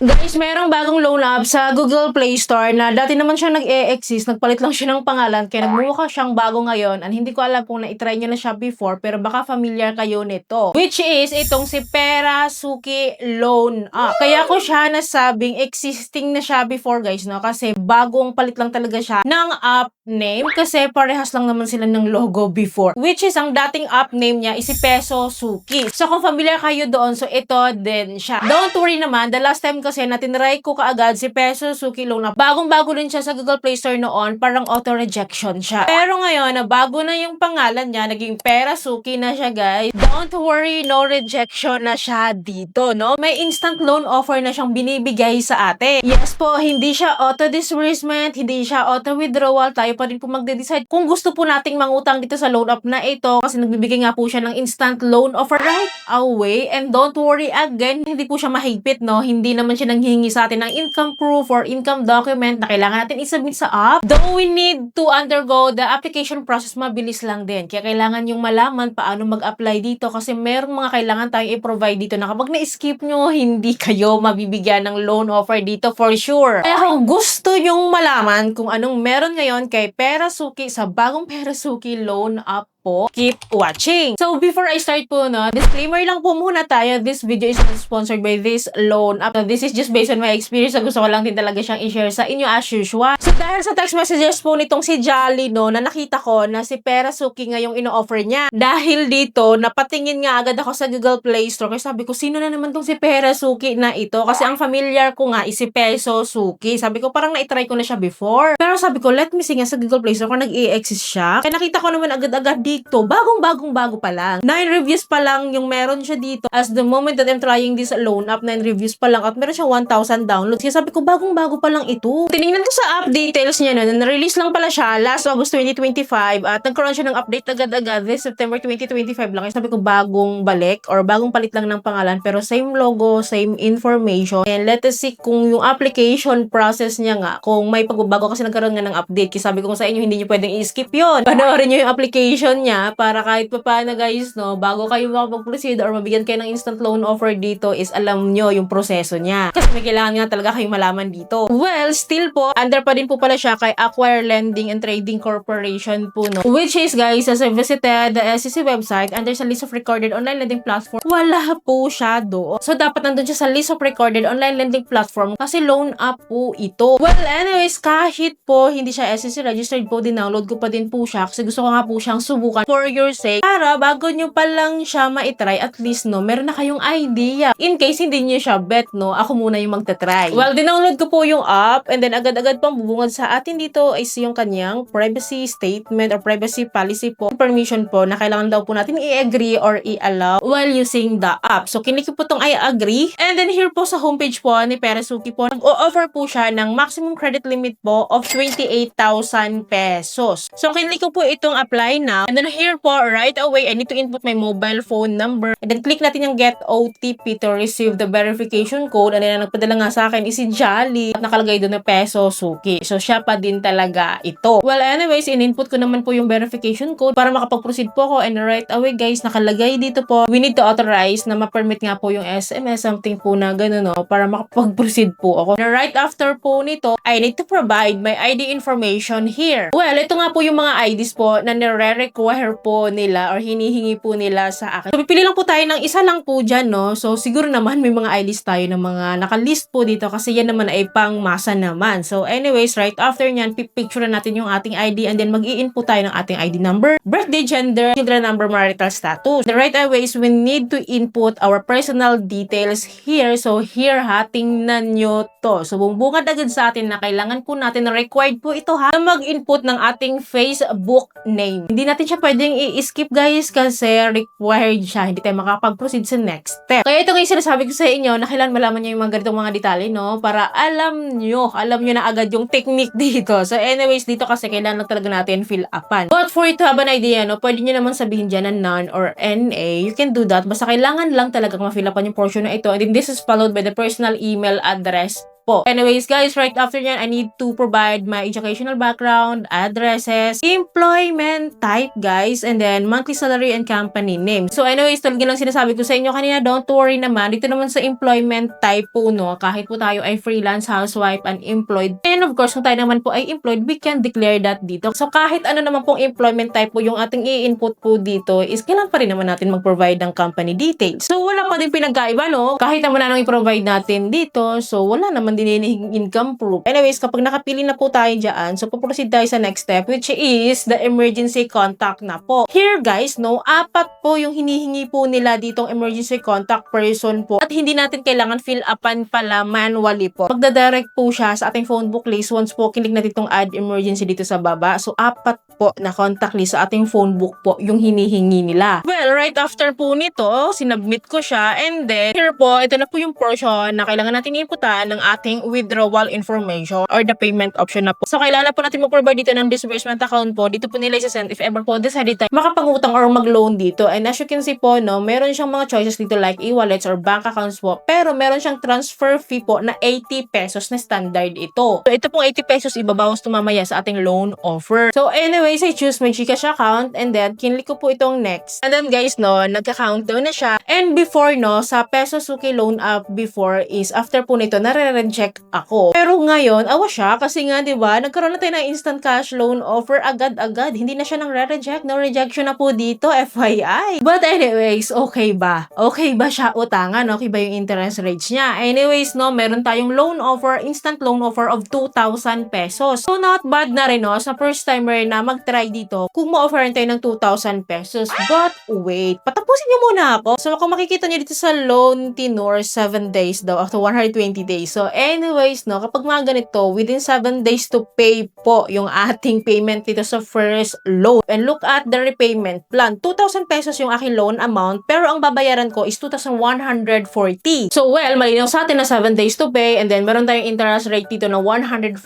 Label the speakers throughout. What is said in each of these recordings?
Speaker 1: Guys, merong bagong loan app sa Google Play Store na dati naman siya nag-e-exist, nagpalit lang siya ng pangalan, kaya nagmumukha siyang bago ngayon. And hindi ko alam kung na-try nyo na siya before, pero baka familiar kayo nito. Which is, itong si Perasuki Loan App. Kaya ko siya nasabing existing na siya before guys, no? Kasi bagong palit lang talaga siya ng app name, kasi parehas lang naman sila ng logo before. Which is, ang dating app name niya is si Pesosuki. So, kung familiar kayo doon, so ito din siya. Don't worry naman, the last time kasi natinry ko kaagad si Pesosuki Loan App. Bagong-bago din siya sa Google Play Store noon, parang auto-rejection siya. Pero ngayon, na bago na yung pangalan niya, naging Perasuki na siya guys. Don't worry, no rejection na siya dito, no? May instant loan offer na siyang binibigay sa atin. Yes po, hindi siya auto-disbursement, hindi siya auto-withdrawal. Tayo pa rin po magde-decide kung gusto po nating mangutang dito sa loan app na ito, kasi nagbibigay nga po siya ng instant loan offer right away. And don't worry again, hindi po siya mahigpit, no? Hindi naman siya nanghihingi sa atin ng income proof or income document na kailangan natin isubmit sa app. Though we need to undergo the application process, mabilis lang din. Kaya kailangan yung malaman paano mag-apply dito, kasi merong mga kailangan tayong i-provide dito na kapag na-skip nyo, hindi kayo mabibigyan ng loan offer dito for sure. Kaya kung gusto nyong malaman kung anong meron ngayon kay Perasuki sa bagong Perasuki Loan App po, keep watching. So, before I start po, no, disclaimer lang po muna tayo. This video is not sponsored by this loan app. So, this is just based on my experience. So, gusto ko lang din talaga siyang i-share sa inyo as usual. So, dahil sa text messages po nitong si Jolly, no, na nakita ko na si Perasuki ngayong ino-offer niya. Dahil dito, napatingin nga agad ako sa Google Play Store. Kasi sabi ko, sino na naman tong si Perasuki na ito? Kasi ang familiar ko nga is si Pesosuki. Sabi ko, parang na-try ko na siya before. Pero sabi ko, let me see nga sa Google Play Store kung nag-i-exist siya. Kaya nakita ko naman agad-agad dito, bago pa lang. 9 reviews pa lang yung meron siya dito. As the moment that I'm trying this loan app, 9 reviews pa lang at meron siyang 1,000 downloads. Kaya sabi ko, bago pa lang ito. Tinignan ko sa app details niya na na-release lang pala siya last August 2025 at nagkaroon siya ng update agad-agad this September 2025 lang. Kaya sabi ko, bagong balik or bagong palit lang ng pangalan pero same logo, same information. And let us see kung yung application process niya nga, kung may pagbabago, kasi nagkaroon nga ng update. Kaya sabi ko sa inyo, hindi niyo pwedeng i-skip yun. Panoorin niyo yung application niya para kahit pa paano guys, no, bago kayo makapag-proceed or mabigyan kayo ng instant loan offer dito is alam nyo yung proseso niya. Kasi may kailangan nga talaga kayong malaman dito. Well, still po, under pa din po pala siya kay Acquire Lending and Trading Corporation po, no. Which is guys, as I visited the SEC website, under sa list of recorded online lending platform, wala po siya doon. So, dapat nandun siya sa list of recorded online lending platform kasi loan app po ito. Well, anyways, kahit po hindi siya SEC registered po, dinownload ko pa din po siya kasi gusto ko nga po siyang subukan for your sake, para bago nyo pa lang siya ma-try, at least, no, meron na kayong idea. In case hindi nyo siya bet, no, ako muna yung magta-try. Well, dinownload ko po yung app and then agad-agad pang bubungad sa atin dito is yung kanyang privacy statement or privacy policy po, permission po na kailangan daw po natin i-agree or i-allow while using the app. So, kinikip po tong I agree. And then here po sa homepage po ni Perasuki po, nag-o-offer po siya ng maximum credit limit po of 28,000 pesos. So, kinikip ko po itong apply now. And then here po, right away, I need to input my mobile phone number. And then click natin yung get OTP to receive the verification code. And then ang nagpadala nga sa akin is si Jolly. At nakalagay doon na Pesosuki. So, siya pa din talaga ito. Well, anyways, in-input ko naman po yung verification code para makapag-proceed po ako. And right away, guys, nakalagay dito po, we need to authorize na ma-permit nga po yung SMS, something po na gano'n, no, para makapag-proceed po ako. And right after po nito, I need to provide my ID information here. Well, ito nga po yung mga IDs po na nire-require po nila or hinihingi po nila sa akin. So, pipili lang po tayo ng isa lang po dyan, no? So, siguro naman may mga IDs tayo ng mga nakalist po dito kasi yan naman ay pang masa naman. So, anyways, right after nyan, pipicture na natin yung ating ID and then mag-i-input tayo ng ating ID number, birthday, gender, children number, marital status. The right away is we need to input our personal details here. So, here ha, tingnan nyo to. So, bumungad agad sa atin na kailangan po natin, required po ito ha, na mag-input ng ating Facebook name. Hindi natin siya pwedeng i-skip guys kasi required siya. Hindi tayo makapag-proceed sa next step. Kaya ito guys, sinasabi ko sa inyo na kailangan malaman nyo yung mga ganitong mga detalye, no? Para alam nyo na agad yung technique dito. So anyways, dito kasi kailangan talaga natin fill upan. But for you to have an idea, no? Pwede nyo naman sabihin dyan na none or NA. You can do that. Basta kailangan lang talaga ma-fill upan yung portion na ito. And then this is followed by the personal email address po. Anyways guys, right after nyan, I need to provide my educational background, addresses, employment type guys, and then monthly salary and company name. So anyways, tulad lang sinasabi ko sa inyo kanina, don't worry naman. Dito naman sa employment type po, no, kahit po tayo ay freelance, housewife, unemployed, and of course, kung tayo naman po ay employed, we can declare that dito. So kahit ano naman pong employment type po yung ating i-input po dito, is kailangan pa rin naman natin mag-provide ng company details. So wala pa din pinagkaiba, no? Kahit naman anong i-provide natin dito, so wala naman din income proof. Anyways, kapag nakapili na po tayo dyan, so puproceed tayo sa next step, which is the emergency contact na po. Here guys, no, 4 po yung hinihingi po nila ditong emergency contact person po, at hindi natin kailangan fill upan pala manually po. Magdadirect po siya sa ating phone book list once po kinig natin itong add emergency dito sa baba. So 4 po na contact list sa ating phone book po yung hinihingi nila. Well, right after po nito, sinubmit ko siya, and then here po, ito na po yung portion na kailangan natin inputan ng ating withdrawal information or the payment option na po. So kailangan po natin mag-provide dito ng disbursement account po. Dito po nila isa-send if ever po decide tayo makapangutang or mag-loan dito. And as you can see po, no, meron siyang mga choices dito like e-wallets or bank accounts po. Pero meron siyang transfer fee po na 80 pesos na standard ito. So ito pong 80 pesos ibabawas mamaya sa ating loan offer. So anyways, I choose my GCash account, and then kinlik ko po itong next. And then guys, no, nagka-countdown na siya. And before, no, sa Peso Suki Loan App before is after po nito, nare-reject ako. Pero ngayon, awa siya kasi nga, di ba, nagkaroon na tayo ng instant cash loan offer agad-agad. Hindi na siya nang re-reject. No rejection na po dito, FYI. But anyways, okay ba? Okay ba siya utangan? Okay ba yung interest rates niya? Anyways, no, meron tayong loan offer, instant loan offer of 2,000 pesos. So, not bad na rin, no, sa first timer na mag-try dito kung ma-offeran tayo ng 2,000 pesos. But wait, patapusin niyo muna ako. So, kung makikita niyo dito sa loan tenure, 7 days daw, after 120 days. So, anyways, no, kapag mga ganito, within 7 days to pay po yung ating payment dito sa first loan. And look at the repayment plan. 2,000 pesos yung aking loan amount, pero ang babayaran ko is 2,140. So, well, malinaw sa atin na 7 days to pay, and then meron tayong interest rate dito na 140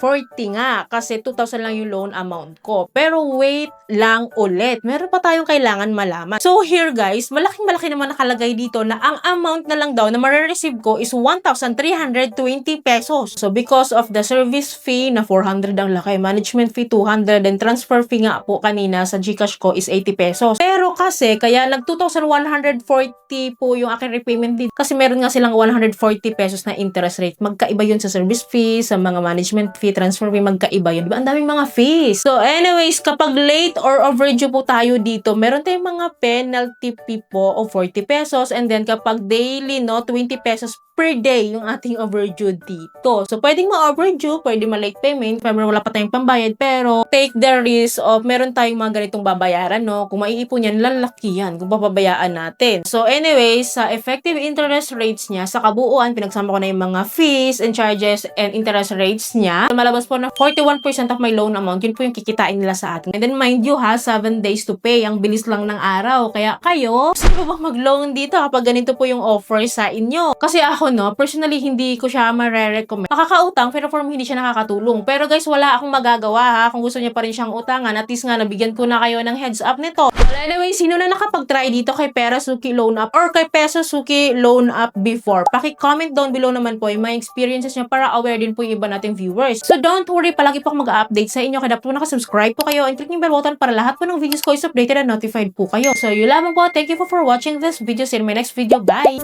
Speaker 1: nga, kasi 2,000 lang yung loan amount ko. Pero wait lang ulit. Meron pa tayong kailangan malaman. So, here guys, malaking-malaki naman nakalagay dito na ang amount na lang daw na marireceive ko is 1,320 pesos. So, because of the service fee na 400 ang laki, management fee 200, and transfer fee nga po kanina sa GCash ko is 80 pesos. Pero kasi, kaya nag 2,140 po yung aking repayment dito. Kasi meron nga silang 140 pesos na interest rate. Magkaiba yun sa service fee, sa mga management fee, transfer fee, magkaiba yun. Diba? Ang daming mga fees. So, anyways, kapag late or overdue po tayo dito, meron tayong mga penalty fee po of 40 pesos, and then kapag daily, no, 20 pesos per day yung ating overdue dito. So, pwedeng ma-overdue, pwedeng ma-late payment, pero wala pa tayong pambayad, pero take the risk of meron tayong mga ganitong babayaran, no? Kung maiipon yan, lalaki yan kung papabayaan natin. So, anyways, sa effective interest rates niya, sa kabuuan, pinagsama ko na yung mga fees and charges and interest rates niya. So, malabas po na 41% of my loan amount, yun po yung kikitain nila sa atin. And then, mind you ha, 7 days to pay. Ang bilis lang ng araw. Kaya kayo, gusto ko bang mag-loan dito kapag ganito po yung offer sa inyo? Kasi ako, no, personally, hindi ko siya mare-recommend. Nakakautang, pero for me, hindi siya nakakatulong. Pero guys, wala akong magagawa ha. Kung gusto niya pa rin siyang utangan, at least nga, nabigyan ko na kayo ng heads up nito. Well, anyway, sino na nakapag-try dito kay Pera Suki Loan App or kay Peso Suki Loan App before? Paki-comment down below naman po yung mga experiences niya para aware din po yung iba nating viewers. So, don't worry, palagi po ako mag-update sa inyo. Kaya dapat po nakasubscribe po kayo and click yung bell button para lahat po ng videos ko is updated and notified po kayo. So, yun lamang po. Thank you for watching this video. See you in my next video. Bye!